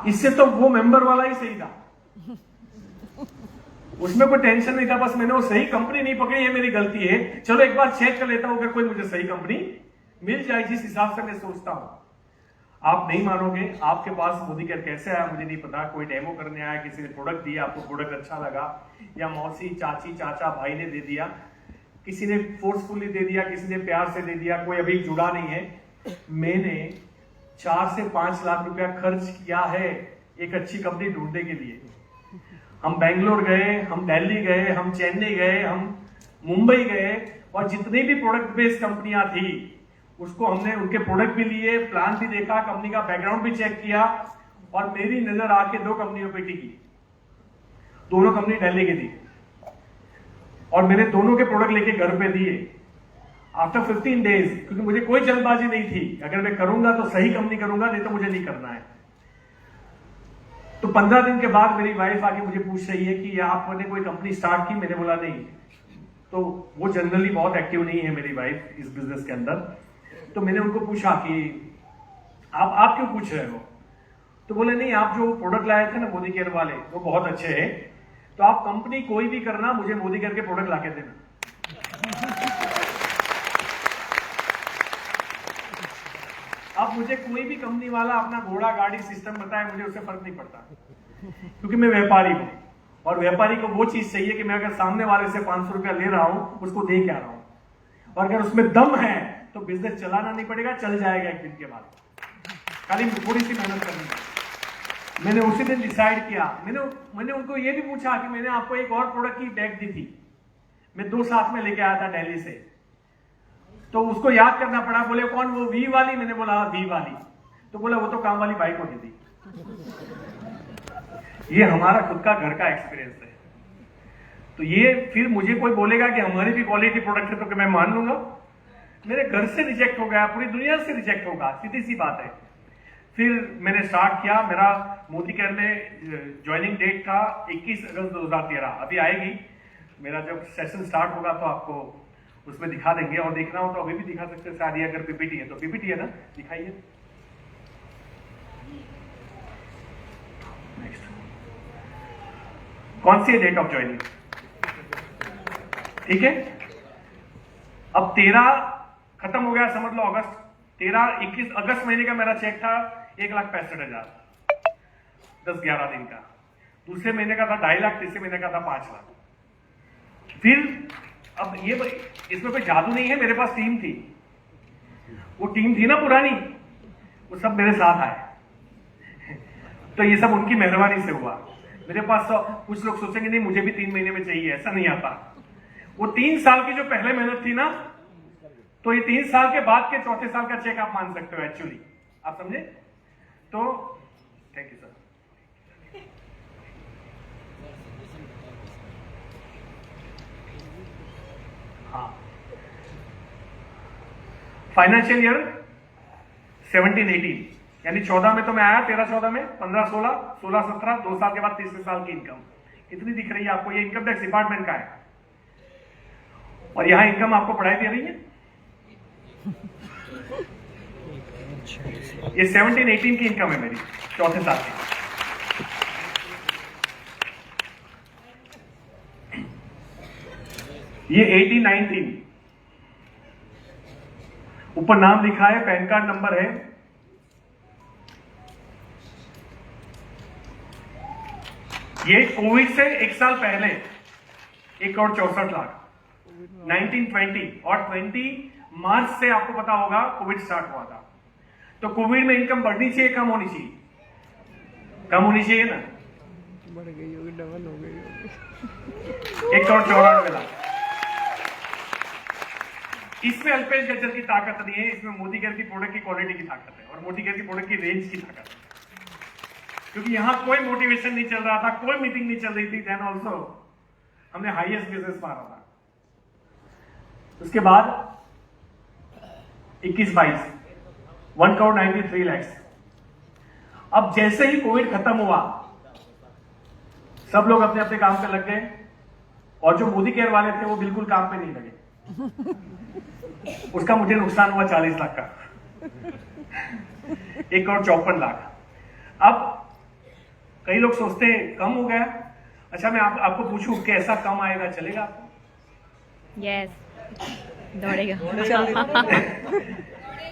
इससे तो वो मेंबर वाला ही सही था, उसमें कोई टेंशन नहीं था, बस मैंने वो सही कंपनी नहीं पकड़ी, ये मेरी गलती है। चलो एक बार चेक कर लेता हूं अगर कोई मुझे सही कंपनी मिल जाए जिस हिसाब से मैं सोचता हूं। आप नहीं मानोगे, आपके पास मोदी केयर कैसे आया मुझे नहीं पता। कोई डेमो करने आया, किसी ने प्रोडक्ट दिया, आपको प्रोडक्ट अच्छा लगा, या मौसी चाची चाचा भाई ने दे दिया, किसी ने फोर्सफुली दे दिया, किसी ने प्यार से दे दिया, कोई अभी जुड़ा नहीं है। मैंने 4 से 5 लाख रुपया खर्च किया है एक अच्छी कंपनी ढूंढने के लिए। हम बेंगलोर गए, हम दिल्ली गए, हम चेन्नई गए, हम मुंबई गए, और जितनी भी प्रोडक्ट बेस्ड कंपनियां थी उसको हमने उनके प्रोडक्ट भी लिए, प्लान भी देखा, कंपनी का बैकग्राउंड भी चेक किया, और मेरी नजर आके 2 कंपनियों पे टिकी। दोनों कंपनी दिल्ली की थी, और मैंने दोनों के प्रोडक्ट लेके घर पे दिए आफ्टर 15 डेज, क्योंकि मुझे कोई जल्दबाजी नहीं थी। अगर मैं करूंगा तो सही कंपनी करूंगा, नहीं तो मुझे नहीं करना है। तो 15 दिन के बाद मेरी वाइफ आके मुझे पूछ रही है कि आपने कोई कंपनी स्टार्ट की? मैंने बोला नहीं। तो वो जनरली बहुत एक्टिव नहीं है मेरी वाइफ इस बिजनेस के अंदर। तो मैंने उनको पूछा कि आप क्यों पूछ रहे हो? तो बोले नहीं, आप जो प्रोडक्ट लाए थे ना मोदी केयर वाले, वो बहुत अच्छे हैं, तो आप कंपनी कोई भी करना, मुझे मोदी केयर के प्रोडक्ट लाके देना। अब मुझे कोई भी कंपनी वाला अपना घोड़ा गाड़ी सिस्टम बताए, मुझे उससे फर्क नहीं पड़ता, क्योंकि मैं व्यापारी हूं, और व्यापारी को वो चीज चाहिए कि मैं अगर सामने वाले से 500 रुपया ले रहा हूं, उसको दे के आ रहा हूं, और अगर उसमें दम है तो बिजनेस चलाना नहीं पड़ेगा, चल जाएगा एक दिन के बाद, खाली थोड़ी सी मेहनत करनी है। मैंने उसी दिन डिसाइड किया। मैंने उनको ये भी पूछा कि मैंने आपको एक और प्रोडक्ट की बैग दी थी, मैं 2 साथ में लेके आया था दिल्ली से, तो उसको याद करना पड़ा। बोले कौन? वो वी वाली? मैंने बोला वी वाली। तो बोला वो तो काम वाली बाई को दे दी। ये हमारा खुद का घर का एक्सपीरियंस है। तो ये फिर मुझे कोई बोलेगा कि हमारी भी क्वालिटी प्रोडक्ट है तो मैं मान लूंगा? मेरे घर से रिजेक्ट हो गया, पूरी दुनिया से रिजेक्ट होगा, सीधी सी बात है। फिर मैंने स्टार्ट किया। मेरा मोदी केयर में ज्वाइनिंग डेट था 21 अगस्त 2013। अभी आएगी, मेरा जब सेशन स्टार्ट होगा तो आपको उसमें दिखा देंगे, और देखना हो तो अभी भी दिखा सकते हैं। शायद अगर पीपीटी है तो पीपीटी है ना, दिखाइए। नेक्स्ट, कौन सी है डेट ऑफ ज्वाइनिंग? ठीक है, अब 13 खत्म हो गया, समझ लो अगस्त। 21 अगस्त महीने का मेरा चेक था 1,65,000, 10-11 दिन का। दूसरे महीने का था 2.5 लाख, तीसरे महीने का था 5 लाख। फिर अब ये इसमें कोई जादू नहीं है, मेरे पास टीम थी। वो टीम थी ना पुरानी, वो सब मेरे साथ आए। तो ये सब उनकी मेहरबानी से हुआ। मेरे पास कुछ लोग सोचेंगे नहीं मुझे भी 3 महीने में चाहिए, ऐसा नहीं आता। वो 3 साल की जो पहले मेहनत थी ना, तो ये 3 साल के बाद के चौथे साल का चेक आप मान सकते हो एक्चुअली। आप समझे? तो थैंक यू सर। हाँ, फाइनेंशियल ईयर 17-18, यानी 14 में तो मैं आया, 13-14 में, 15-16, 16-17, 2 साल के बाद तीसरे साल की इनकम कितनी दिख रही है आपको? ये इनकम टैक्स डिपार्टमेंट का है, और यहां इनकम आपको पढ़ाई दे रही है। ये 17-18 की इनकम है मेरी, चौथे साल की। ये 18-19, ऊपर नाम लिखा है, पैन कार्ड नंबर है। ये कोविड से 1 साल पहले 1,64,00,000, 19-20, और 20 मार्च से आपको पता होगा कोविड स्टार्ट हुआ था। तो कोविड में इनकम बढ़नी चाहिए, कम होनी चाहिए? कम होनी चाहिए ना, बढ़ गई होगी, डबल हो गई होगी। 1,94,00,000। इसमें अल्पेश गज्जर की ताकत नहीं है, इसमें मोदी केयर की प्रोडक्ट की क्वालिटी की ताकत है, और मोदी केयर की प्रोडक्ट की रेंज की ताकत है। क्योंकि यहां कोई मोटिवेशन नहीं चल रहा था, कोई मीटिंग नहीं चल रही थी। देन ऑल्सो हमने हाईएस्ट बिजनेस मारा था। उसके बाद 21-22, 1,93,00,000। अब जैसे ही कोविड खत्म हुआ, सब लोग अपने अपने काम पे लग गए, और जो मोदी केयर वाले थे वो बिल्कुल काम पे नहीं लगे। उसका मुझे नुकसान हुआ 40 लाख का, 1,54,00,000। अब कई लोग सोचते हैं कम हो गया। अच्छा मैं आपको पूछूं कैसा कम आएगा, चलेगा आपको? यस, दौड़ेगा।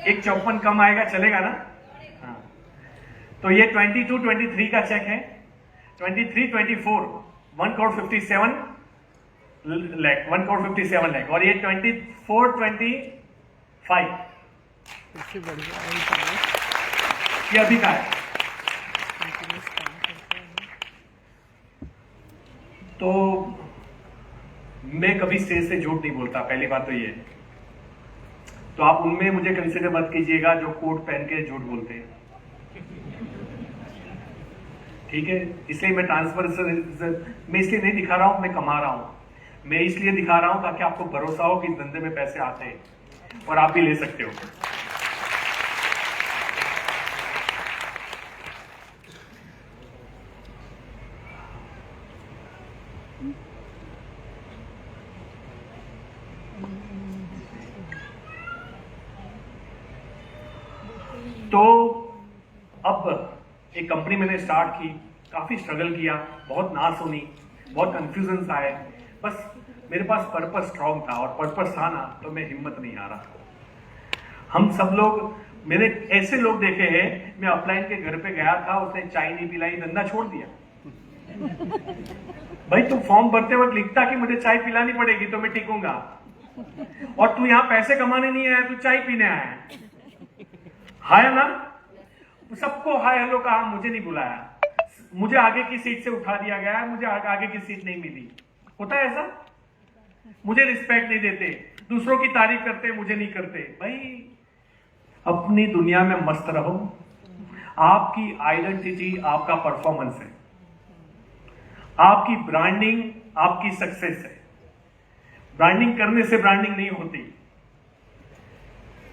154 कम आएगा, चलेगा ना? हाँ। तो ये 22-23 का चेक है। 23-24 1,57 लाख, 1,57 लाख। और ये 24-25 इससे बढ़िया वही था। ये अभी का है। तो मैं कभी स्टेज से झूठ नहीं बोलता, पहली बात तो ये। तो आप उनमें मुझे कंसिडर मत कीजिएगा जो कोट पहन के झूठ बोलते हैं, ठीक है? इसलिए मैं ट्रांसफर मैं इसलिए नहीं दिखा रहा हूं, मैं कमा रहा हूं। मैं इसलिए दिखा रहा हूं ताकि आपको भरोसा हो कि इस धंधे में पैसे आते हैं और आप भी ले सकते हो। तो अब एक कंपनी मैंने स्टार्ट की, काफी स्ट्रगल किया, बहुत ना सुनी, बहुत कंफ्यूजन आए। बस मेरे पास पर्पस स्ट्रांग था, और पर्पस था ना तो मैं हिम्मत नहीं हारा। हम सब लोग, मैंने ऐसे लोग देखे हैं, मैं अपलाइन के घर पे गया था, उसने चाय नहीं पिलाई, धंधा छोड़ दिया। भाई तू फॉर्म भरते वक्त लिखता कि मुझे चाय पिलानी पड़ेगी तो मैं टिकूंगा, और तू यहाँ पैसे कमाने नहीं आया, तू चाय पीने आया है। हाय ना, सबको हाय हेलो कहा, मुझे नहीं बुलाया, मुझे आगे की सीट से उठा दिया गया, मुझे आगे की सीट नहीं मिली। होता है ऐसा? मुझे रिस्पेक्ट नहीं देते, दूसरों की तारीफ करते, मुझे नहीं करते। भाई अपनी दुनिया में मस्त रहो। आपकी आइडेंटिटी आपका परफॉर्मेंस है, आपकी ब्रांडिंग आपकी सक्सेस है। ब्रांडिंग करने से ब्रांडिंग नहीं होती,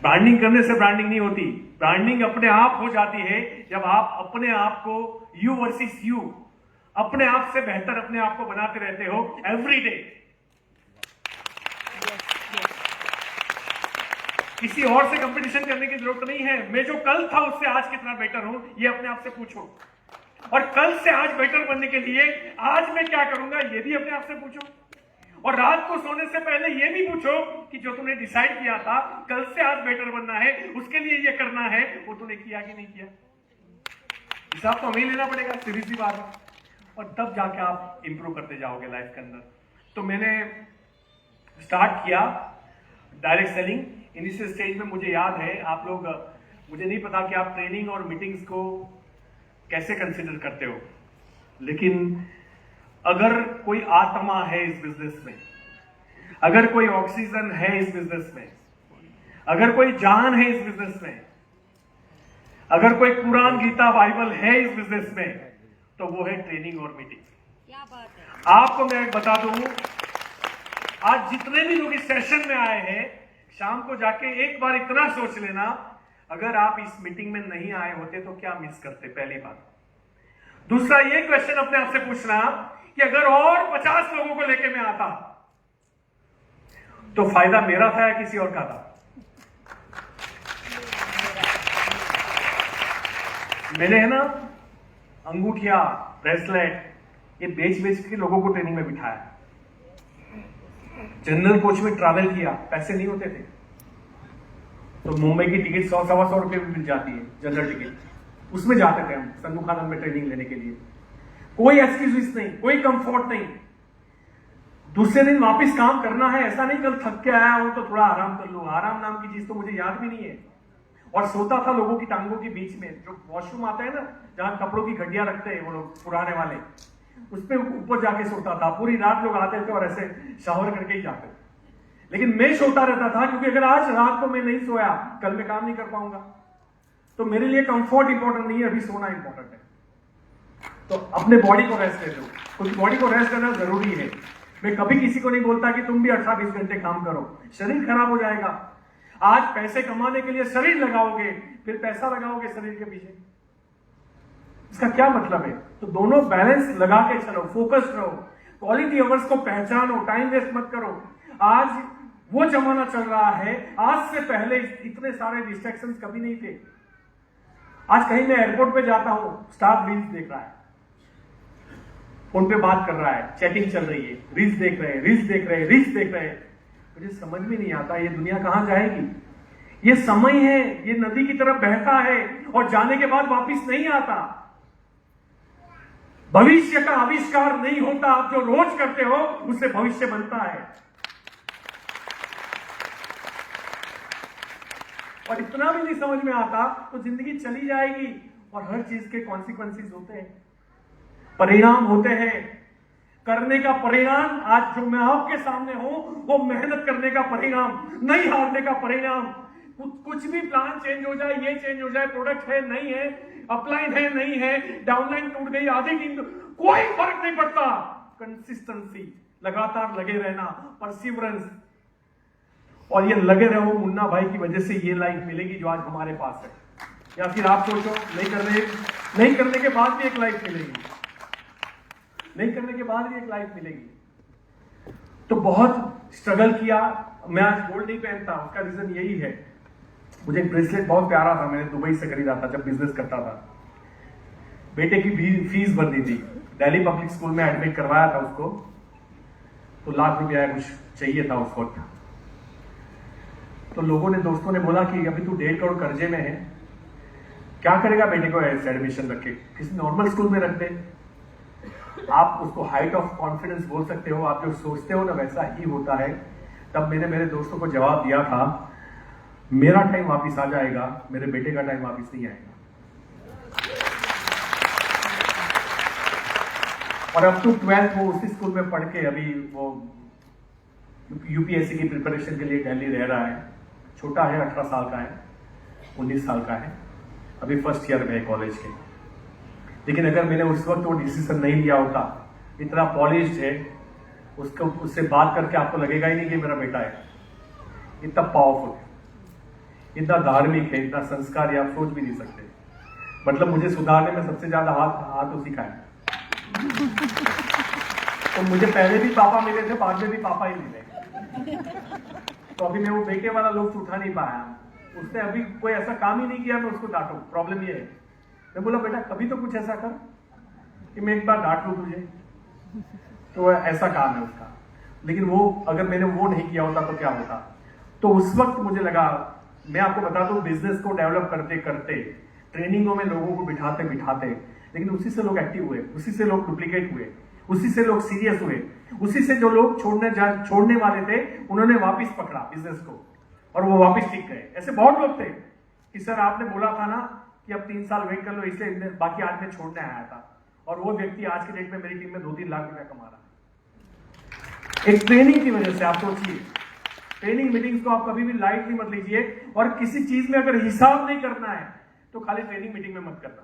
ब्रांडिंग करने से ब्रांडिंग नहीं होती। ब्रांडिंग अपने आप हो जाती है जब आप अपने आप को यू वर्सेस यू, अपने आप से बेहतर अपने आप को बनाते रहते हो एवरी डे। किसी और से कंपटीशन करने की जरूरत नहीं है। मैं जो कल था उससे आज कितना बेटर हूं, ये अपने आप से पूछो। और कल से आज बेटर बनने के लिए आज मैं क्या करूंगा, ये भी अपने आप से पूछो। और रात को सोने से पहले ये भी पूछो कि जो तुमने डिसाइड किया था कल से आज बेटर बनना है, उसके लिए ये करना है, वो तूने किया कि नहीं किया। हिसाब तो हमें लेना पड़ेगा, सीधी सी बात है। और तब जाके आप इंप्रूव करते जाओगे लाइफ के अंदर। तो मैंने स्टार्ट किया डायरेक्ट सेलिंग। इनिशियल स्टेज में मुझे याद है, आप लोग, मुझे नहीं पता कि आप ट्रेनिंग और मीटिंग्स को कैसे कंसिडर करते हो, लेकिन अगर कोई आत्मा है इस बिजनेस में, अगर कोई ऑक्सीजन है इस बिजनेस में, अगर कोई जान है इस बिजनेस में, अगर कोई कुरान गीता बाइबल है इस बिजनेस में, तो वो है ट्रेनिंग और मीटिंग। क्या बात है। आपको मैं बता दूं, आज जितने भी लोग इस सेशन में आए हैं, शाम को जाके एक बार इतना सोच लेना, अगर आप इस मीटिंग में नहीं आए होते तो क्या मिस करते, पहली बात। दूसरा ये क्वेश्चन अपने आप से पूछना कि अगर और 50 लोगों को लेके मैं आता तो फायदा मेरा था या किसी और का था? मैंने है ना अंगूठिया, ब्रेसलेट, ये बेच बेच के लोगों को ट्रेनिंग में बिठाया। जनरल कोच में ट्रैवल किया, पैसे नहीं होते थे तो मुंबई की टिकट 100-125 रुपए में मिल जाती है, जनरल टिकट, उसमें जाते थे हम संधू खानन में ट्रेनिंग लेने के लिए। कोई एक्सक्यूज नहीं, कोई कंफर्ट नहीं। दूसरे दिन वापस काम करना है, ऐसा नहीं कल थक के आया हूं तो थोड़ा आराम कर लो। आराम नाम की चीज तो मुझे याद भी नहीं है। और सोता था लोगों की टांगों के बीच में, जो वॉशरूम आता है ना जहां कपड़ों की गड्डियां रखते हैं वो लोग पुराने वाले, उस पे ऊपर जाके सोता था। पूरी रात लोग आते थे और ऐसे शावर करके ही जाते थे, लेकिन मैं सोता रहता था क्योंकि अगर आज रात को मैं नहीं सोया कल मैं काम नहीं कर पाऊंगा। तो मेरे लिए कंफर्ट इंपॉर्टेंट नहीं है, अभी सोना इंपॉर्टेंट है। तो अपने बॉडी को रेस्ट दे दो, क्योंकि बॉडी को रेस्ट देना जरूरी है। मैं कभी किसी को नहीं बोलता कि तुम भी 18-20 घंटे काम करो, शरीर खराब हो जाएगा। आज पैसे कमाने के लिए शरीर लगाओगे, फिर पैसा लगाओगे शरीर के पीछे, इसका क्या मतलब है? तो दोनों बैलेंस लगा के चलो, फोकस रहो, क्वालिटी अवर्स को पहचानो, टाइम वेस्ट मत करो। आज वो जमाना चल रहा है, आज से पहले इतने सारे डिस्ट्रैक्शंस कभी नहीं थे। आज कहीं मैं एयरपोर्ट पे जाता हूं, स्टाफ रील्स देख रहा है, फोन पे बात कर रहा है, चैटिंग चल रही है, रील्स देख रहे हैं, रील्स देख रहे हैं। मुझे समझ में नहीं आता ये दुनिया कहां जाएगी। ये समय है, ये नदी की तरफ बहता है और जाने के बाद वापस नहीं आता। भविष्य का आविष्कार नहीं होता, आप जो रोज करते हो उससे भविष्य बनता है। और इतना भी नहीं समझ में आता तो जिंदगी चली जाएगी और हर चीज के कॉन्सिक्वेंसेस होते हैं, परिणाम होते हैं। करने का परिणाम आज जो मैं आपके सामने हूं वो मेहनत करने का परिणाम, नहीं हारने का परिणाम। कुछ भी प्लान चेंज हो जाए, ये चेंज हो जाए, प्रोडक्ट है नहीं है, अपलाइन है नहीं है, डाउनलाइन टूट गई, आधी टीम, कोई फर्क नहीं पड़ता। कंसिस्टेंसी, लगातार लगे रहना, परसिवरेंस, और ये लगे रहो मुन्ना भाई की वजह से ये लाइफ मिलेगी जो आज हमारे पास है। या फिर आप सोचो नहीं करने के बाद भी एक लाइफ मिलेगी, नहीं करने के बाद भी एक लाइफ मिलेगी। तो बहुत स्ट्रगल किया। मैं आज गोल्ड नहीं पहनता, उसका रीजन यही है। मुझे एक ब्रेसलेट बहुत प्यारा था, मैंने दुबई से खरीदा था जब बिजनेस करता था। बेटे की फीस भरनी थी, दिल्ली पब्लिक स्कूल में एडमिट करवाया था उसको, तो लाख रुपया कुछ चाहिए था उस वक्त। तो लोगों ने, दोस्तों ने बोला कि अभी तू 1.5 करोड़ कर्जे में है, क्या करेगा बेटे को ऐसे एडमिशन रख के, किसी नॉर्मल स्कूल में रख दे। आप उसको हाइट ऑफ कॉन्फिडेंस बोल सकते हो, आप जो सोचते हो ना वैसा ही होता है। तब मैंने मेरे दोस्तों को जवाब दिया था, मेरा टाइम वापिस आ जाएगा, मेरे बेटे का टाइम वापिस नहीं आएगा। और अब तो 12th वो उसी स्कूल में पढ़ के अभी वो यूपीएससी की प्रिपरेशन के लिए दिल्ली रह रहा है। छोटा है, 18 साल का है, 19 साल का है, अभी फर्स्ट ईयर में है कॉलेज के। लेकिन अगर मैंने उस वक्त वो डिसीजन नहीं लिया होता, इतना पॉलिश्ड है, उससे बात करके आपको लगेगा ही नहीं कि मेरा बेटा है। इतना पावरफुल है, इतना धार्मिक है, इतना संस्कारी, आप सोच भी नहीं सकते। मतलब मुझे सुधारने में सबसे ज्यादा हाथ उसी का है। तो मुझे पहले भी पापा मिले थे, बाद में भी पापा ही मिले। तो अभी मैं वो बेटे वाला लोग उठा नहीं पाया। उसने अभी कोई ऐसा काम ही नहीं किया मैं उसको डांटू। प्रॉब्लम ये है, मैं बोला बेटा कभी तो कुछ ऐसा कर कि मैं एक बार डांट लूं तुझे, तो ऐसा काम है उसका। लेकिन वो, अगर मैंने वो नहीं किया होता तो क्या होता। तो उस वक्त मुझे लगा, मैं आपको बता दूं, बिजनेस को डेवलप करते करते, ट्रेनिंगों में लोगों को बिठाते बिठाते, लेकिन उसी से लोग एक्टिव हुए, उसी से लोग डुप्लीकेट हुए, उसी से लोग सीरियस हुए, उसी से जो लोग छोड़ने वाले थे उन्होंने वापस पकड़ा बिजनेस को और वो वापस टिक गए। ऐसे बहुत लोग थे कि सर आपने बोला था ना कि अब 3 साल वेट कर लो, इसलिए बाकी आज मैं छोड़ने आया था। और वो व्यक्ति आज के डेट में मेरी टीम में 2-3 लाख रुपया कमा रहा है एक ट्रेनिंग की वजह से। आप सोचिए, ट्रेनिंग मीटिंग्स को आप कभी भी लाइटली मत लीजिए, और किसी चीज में अगर हिसाब नहीं करना है तो खाली ट्रेनिंग मीटिंग में मत करना,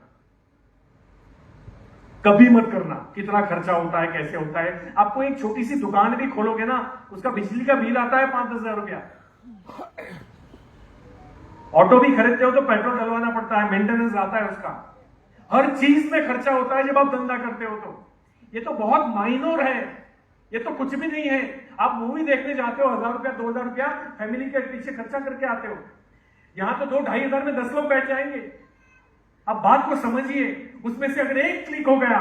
कभी मत करना। कितना खर्चा होता है, कैसे होता है। आपको एक छोटी सी दुकान भी खोलोगे ना, उसका बिजली का बिल आता है 5-10 हजार रुपया। ऑटो भी खरीदते हो तो पेट्रोल डलवाना पड़ता है, मेंटेनेंस आता है उसका, हर चीज में खर्चा होता है जब आप धंधा करते हो। तो ये तो बहुत माइनर है, ये तो कुछ भी नहीं है। आप मूवी देखने जाते हो, 1000 रुपया 2000 रुपया फैमिली के पीछे खर्चा करके आते हो। यहां तो 2-2.5 हजार में 10 लोग बैठ जाएंगे। अब बात को समझिए, उसमें से अगर एक क्लिक हो गया,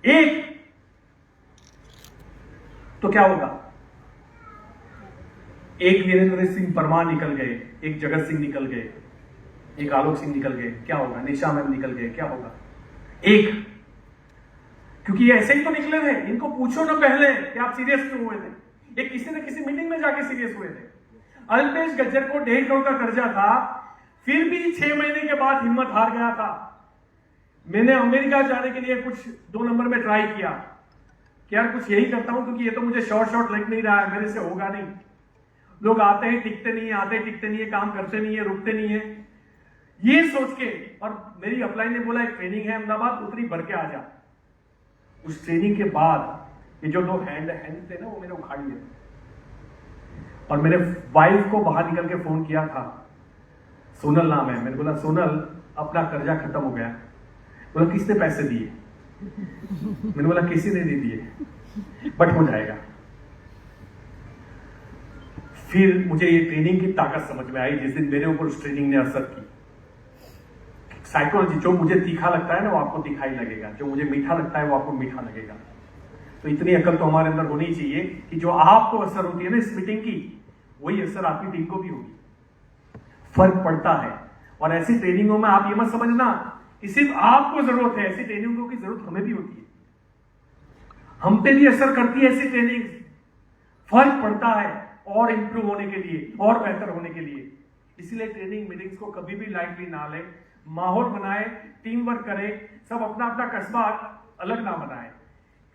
एक, तो क्या होगा। एक वीरेंद्र सिंह परमार निकल गए, एक जगत सिंह निकल गए, एक आलोक सिंह निकल गए, क्या होगा। निशा मैम निकल गए, क्या होगा। एक, क्योंकि ये ऐसे ही तो निकले थे। इनको पूछो ना पहले कि आप सीरियस क्यों हुए थे। एक किसी न किसी मीटिंग में जाके सीरियस हुए थे। अल्पेश गज्जर को 1.5 करोड़ का कर्जा था, फिर भी 6 महीने के बाद हिम्मत हार गया था। मैंने अमेरिका जाने के लिए कुछ 2 नंबर में ट्राई किया कि यार कुछ यही करता हूं, क्योंकि ये तो मुझे शॉर्ट लग नहीं रहा है, मेरे से होगा नहीं। लोग आते हैं टिकते नहीं है, आते टिकते नहीं है, काम करते नहीं है, रुकते नहीं है, ये सोच के। और मेरी अपलाइन ने बोला एक ट्रेनिंग है अहमदाबाद, उतरी भर के आ जा। उस ट्रेनिंग के बाद ये जो 2 हैंड थे ना, वो मैंने उखाड़ लिए। और मेरे वाइफ को बाहर निकल के फोन किया था, सोनल नाम है। मैंने बोला सोनल अपना कर्जा खत्म हो गया। बोला किसने पैसे दिए। मैंने बोला किसी ने नहीं दिए, बट हो जाएगा। फिर मुझे ये ट्रेनिंग की ताकत समझ में आई जिस दिन मेरे ऊपर उस ट्रेनिंग ने असर की। साइकोलॉजी, जो मुझे तीखा लगता है ना वो आपको तीखा ही लगेगा, जो मुझे मीठा लगता है वो आपको मीठा लगेगा। तो इतनी अकल तो हमारे अंदर होनी चाहिए कि जो आपको असर होती है ना इस मीटिंग की, वही असर आपकी टीम को भी होगी। फर्क पड़ता है। और ऐसी ट्रेनिंगों में आप ये मत समझना कि सिर्फ आपको जरूरत है, ऐसी ट्रेनिंगों की जरूरत हमें भी होती है, हम पे भी असर करती है ऐसी ट्रेनिंग। फर्क पड़ता है और इंप्रूव होने के लिए और बेहतर होने के लिए। इसलिए ट्रेनिंग मीटिंग्स को कभी भी लाइटली ना ले, माहौल बनाए, टीम वर्क करे, सब अपना अपना कस्बा अलग ना बनाए,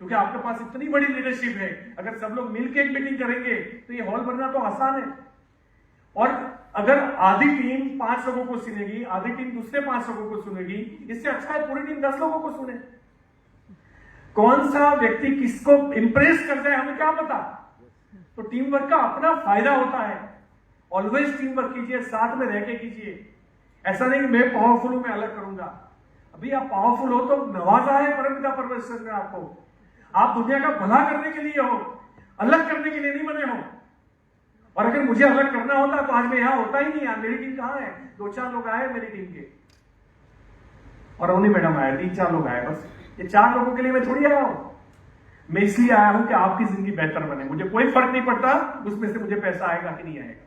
क्योंकि आपके पास इतनी बड़ी लीडरशिप है। अगर सब लोग मिलकर एक मीटिंग करेंगे तो ये हॉल भरना तो आसान है। और अगर आधी टीम 5 लोगों को सुनेगी, आधी टीम दूसरे 5 लोगों को सुनेगी, इससे अच्छा है पूरी टीम 10 लोगों को सुने। कौन सा व्यक्ति किसको इंप्रेस कर जाए हमें क्या पता। तो टीम वर्क का अपना फायदा होता है। ऑलवेज टीम वर्क कीजिए, साथ में रह के कीजिए। ऐसा नहीं कि मैं पावरफुल हूं मैं अलग करूंगा। अभी आप पावरफुल हो तो नवाजा है परमपिता परमेश्वर ने आपको। आप दुनिया का भला करने के लिए हो, अलग करने के लिए नहीं बने हो। और अगर मुझे अलग करना होता तो आज मैं यहां होता ही नहीं। यार मेरी टीम कहां है? 2-4 लोग आए मेरी टीम के, और उन्हीं मैडम आए, 3-4 लोग आए बस। ये 4 लोगों के लिए मैं थोड़ी आया हूं। मैं इसलिए आया हूं कि आपकी जिंदगी बेहतर बने। मुझे कोई फर्क नहीं पड़ता उसमें से मुझे पैसा आएगा कि नहीं आएगा।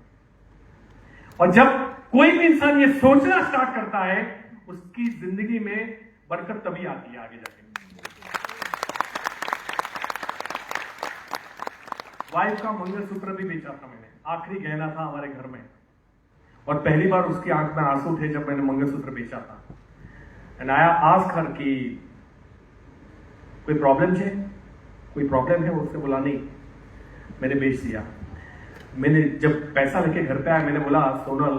और जब कोई भी इंसान ये सोचना स्टार्ट करता है, उसकी जिंदगी में बरकत तभी आती है आगे जाके। वाइफ का मंगलसूत्र भी बेचा था मैंने, आखिरी गहना था हमारे घर में, और पहली बार उसकी आंख में आंसू थे जब मैंने मंगलसूत्र बेचा था। एंड आई आस्क्ड हर कि कोई प्रॉब्लम है, कोई प्रॉब्लम है? उसने बोला नहीं, मैंने बेच दिया। मैंने जब पैसा लेके घर पे आया, मैंने बोला सोनल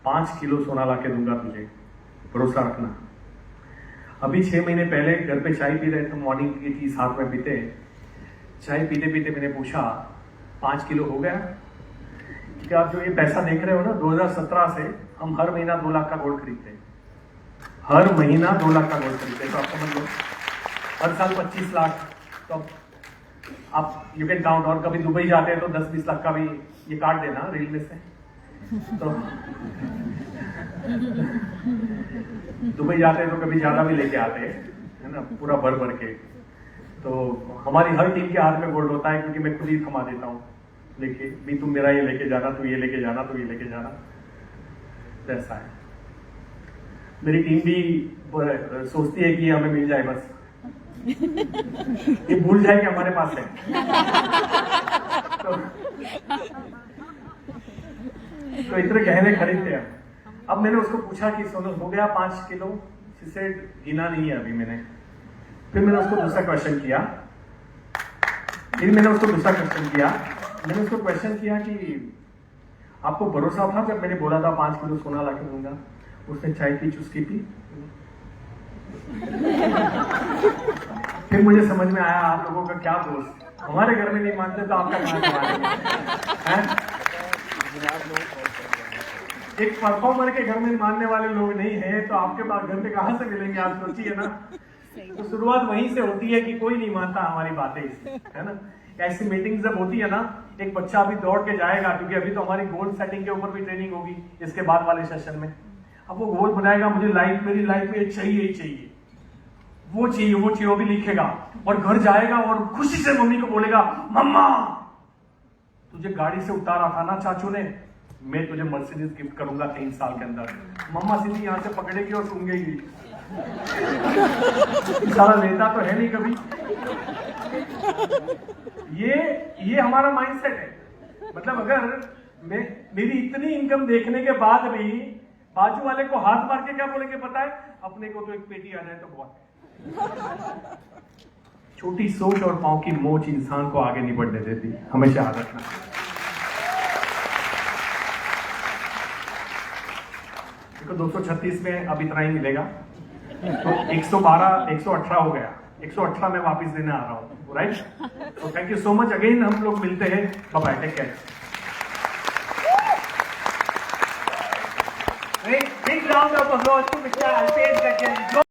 5 किलो सोना ला के दूंगा तुझे, भरोसा रखना। अभी 6 महीने पहले घर पे चाय पी रहे थे, मॉर्निंग की थी, साथ में पीते, चाय पीते पीते मैंने पूछा 5 किलो हो गया? क्योंकि आप जो ये पैसा देख रहे हो ना, 2017 से हम हर महीना 2 लाख का गोल्ड खरीदते हैं, हर महीना 2 लाख का गोल्ड खरीदते हैं। तो आप समझ लो हर साल 25 लाख। तो आप यू कैन काउंट। और कभी दुबई जाते हैं तो 10-20 लाख का भी ये काट देना रेलवे से। तो दुबई जाते हैं तो कभी ज्यादा भी लेके आते हैं, है ना, पूरा भर भर के। तो हमारी हर टीम के हाथ में गोल्ड होता है, क्योंकि मैं खुद ही थमा देता हूँ लेके भी, तुम मेरा ये लेके जाना, तू ये लेके जाना, तू ये लेके जाना। तो ऐसा है। मेरी टीम भी सोचती है कि हमें मिल जाए बस, ये भूल जाए कि हमारे पास है। तो इतने गहने खरीदते हैं। अब मैंने उसको पूछा कि सोनल हो गया 5 किलो? से गिना नहीं है अभी मैंने। फिर मैंने उसको दूसरा क्वेश्चन किया, मैंने उसको क्वेश्चन किया कि आपको भरोसा था जब मैंने बोला था 5 किलो सोना ला के दूंगा? उसने चाय पी, चुस्की पी। फिर मुझे समझ में आया आप लोगों का क्या दोस्त, हमारे घर में नहीं मानते तो आपका कहां मानेंगे? एक परफॉर्मर के घर में मानने वाले लोग नहीं है तो आपके पास घर पे कहां से मिलेंगे? आप सोचिए ना। तो शुरुआत वहीं से होती है कि कोई नहीं मानता हमारी बातें, है ना। ऐसी मीटिंग जब होती है ना, एक बच्चा अभी दौड़ के जाएगा, क्योंकि अभी तो हमारी गोल सेटिंग के ऊपर भी ट्रेनिंग होगी इसके बाद वाले सेशन में। अब वो गोल बनाएगा, मुझे मेरी लाइफ में चाहिए ही चाहिए, वो चाहिए, वो भी लिखेगा, और घर जाएगा और खुशी से मम्मी को बोलेगा, मम्मा तुझे गाड़ी से उतारा था ना चाचू ने, मैं तुझे मर्सिडीज गिफ्ट करूंगा 3 साल के अंदर। मम्मा सीधी यहां से पकड़ेगी और सूंघेगी। सारा लेता तो है नहीं कभी। ये हमारा माइंडसेट है। मतलब अगर मेरी इतनी इनकम देखने के बाद भी बाजू वाले को हाथ मार के क्या बोलेंगे पता है? अपने को तो एक पेटी आ जाए तो बहुत। छोटी सोच और पांव की मोच इंसान को आगे नहीं बढ़ने देती, हमेशा याद रखना। देखो 236 में अब इतना ही मिलेगा, तो 112, 118 हो गया, 118 में वापस देने आ रहा हूँ, राइट? तो thank you so much again, हम लोग मिलते हैं, bye bye, take care. Big round of applause to Mr. Alpesh Gajjari.